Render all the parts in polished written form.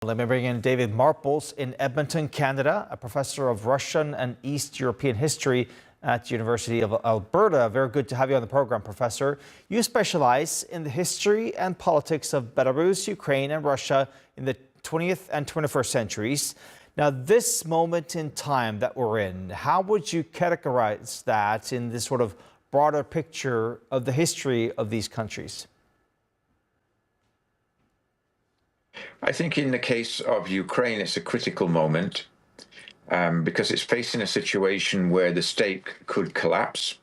Let me bring in David Marples in Edmonton, Canada, a professor of Russian and East European history at the University of Alberta. Very good to have you on the program, Professor. You specialize in the history and politics of Belarus, Ukraine, and Russia in the 20th and 21st centuries. Now, this moment in time that we're in, how would you categorize that in this sort of broader picture of the history of these countries? I think in the case of Ukraine, it's a critical moment because it's facing a situation where the state could collapse.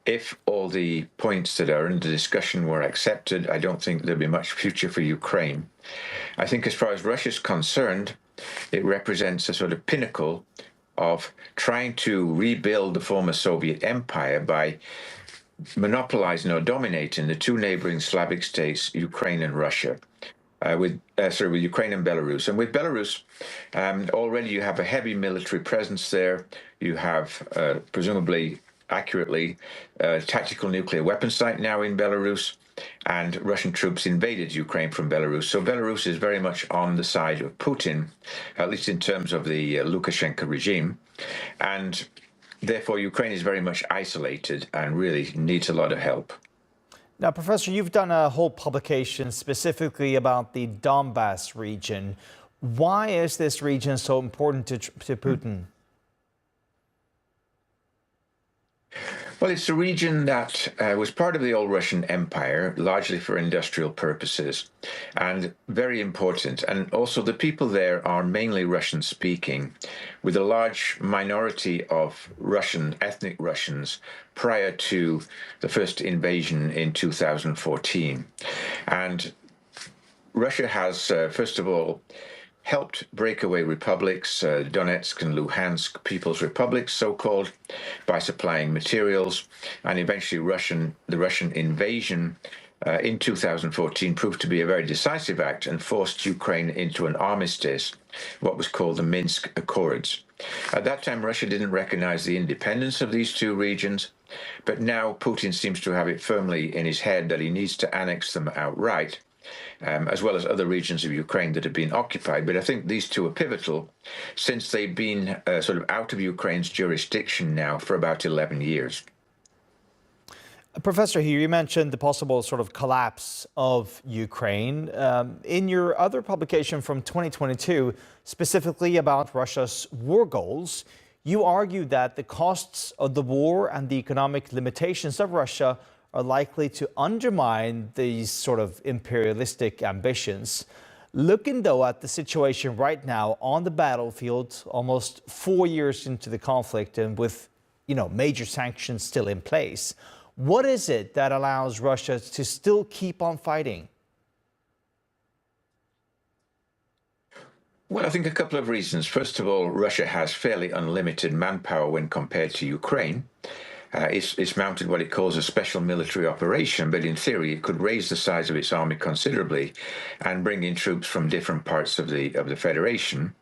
If all the points that are under discussion were accepted, I don't think there'll be much future for Ukraine. I think as far as Russia's concerned, it represents a sort of pinnacle of trying to rebuild the former Soviet empire by monopolizing or dominating the two neighboring Slavic states, Ukraine and Russia. With Ukraine and Belarus. And with Belarus, already you have a heavy military presence there. You have, presumably accurately, a tactical nuclear weapon site now in Belarus, and Russian troops invaded Ukraine from Belarus. So Belarus is very much on the side of Putin, at least in terms of the Lukashenko regime. And therefore, Ukraine is very much isolated and really needs a lot of help. Now, Professor, you've done a whole publication specifically about the Donbass region. Why is this region so important to Putin? Well, it's a region that was part of the old Russian Empire, largely for industrial purposes, and very important. And also the people there are mainly Russian-speaking, with a large minority of ethnic Russians prior to the first invasion in 2014. And Russia has, first of all, helped breakaway republics, Donetsk and Luhansk People's Republics, so-called, by supplying materials, and eventually the Russian invasion in 2014 proved to be a very decisive act and forced Ukraine into an armistice, what was called the Minsk Accords. At that time, Russia didn't recognize the independence of these two regions, but now Putin seems to have it firmly in his head that he needs to annex them outright, as well as other regions of Ukraine that have been occupied. But I think these two are pivotal since they've been sort of out of Ukraine's jurisdiction now for about 11 years. Professor, here you mentioned the possible sort of collapse of Ukraine. In your other publication from 2022, specifically about Russia's war goals, you argue that the costs of the war and the economic limitations of Russia are likely to undermine these sort of imperialistic ambitions. Looking, though, at the situation right now on the battlefield, almost 4 years into the conflict and with, major sanctions still in place, what is it that allows Russia to still keep on fighting? Well, I think a couple of reasons. First of all, Russia has fairly unlimited manpower when compared to Ukraine. It's mounted what it calls a special military operation, but in theory it could raise the size of its army considerably and bring in troops from different parts of the federation.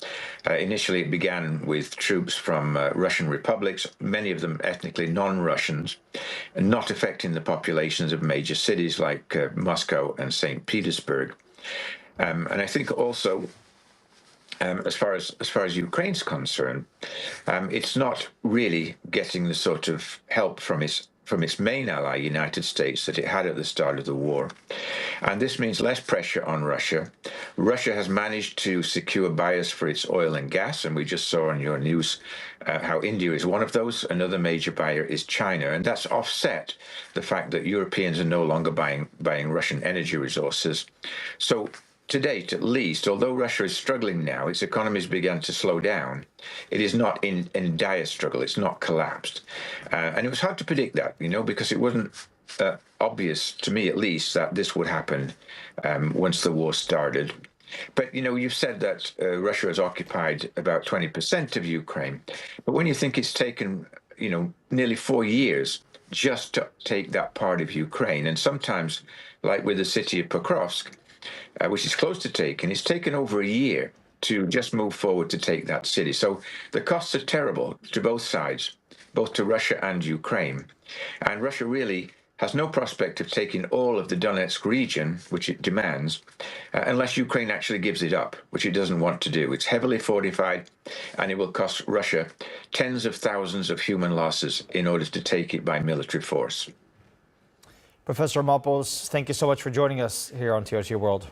Initially, it began with troops from Russian republics, many of them ethnically non-Russians, and not affecting the populations of major cities like Moscow and St. Petersburg. And I think also, as far as Ukraine's concerned, it's not really getting the sort of help from its main ally, United States, that it had at the start of the war. And this means less pressure on Russia. Russia has managed to secure buyers for its oil and gas, and we just saw on your news how India is one of those. Another major buyer is China, and that's offset the fact that Europeans are no longer buying Russian energy resources. So to date, at least, although Russia is struggling now, its economy has begun to slow down. It is not in dire struggle. It's not collapsed. And it was hard to predict that, because it wasn't obvious, to me at least, that this would happen once the war started. But, you've said that Russia has occupied about 20% of Ukraine. But when you think it's taken, nearly 4 years just to take that part of Ukraine, and sometimes, like with the city of Pokrovsk, which is close to taking, it's taken over a year to just move forward to take that city. So the costs are terrible to both sides, both to Russia and Ukraine. And Russia really has no prospect of taking all of the Donetsk region, which it demands, unless Ukraine actually gives it up, which it doesn't want to do. It's heavily fortified, and it will cost Russia tens of thousands of human losses in order to take it by military force. Professor Marples, thank you so much for joining us here on TRT World.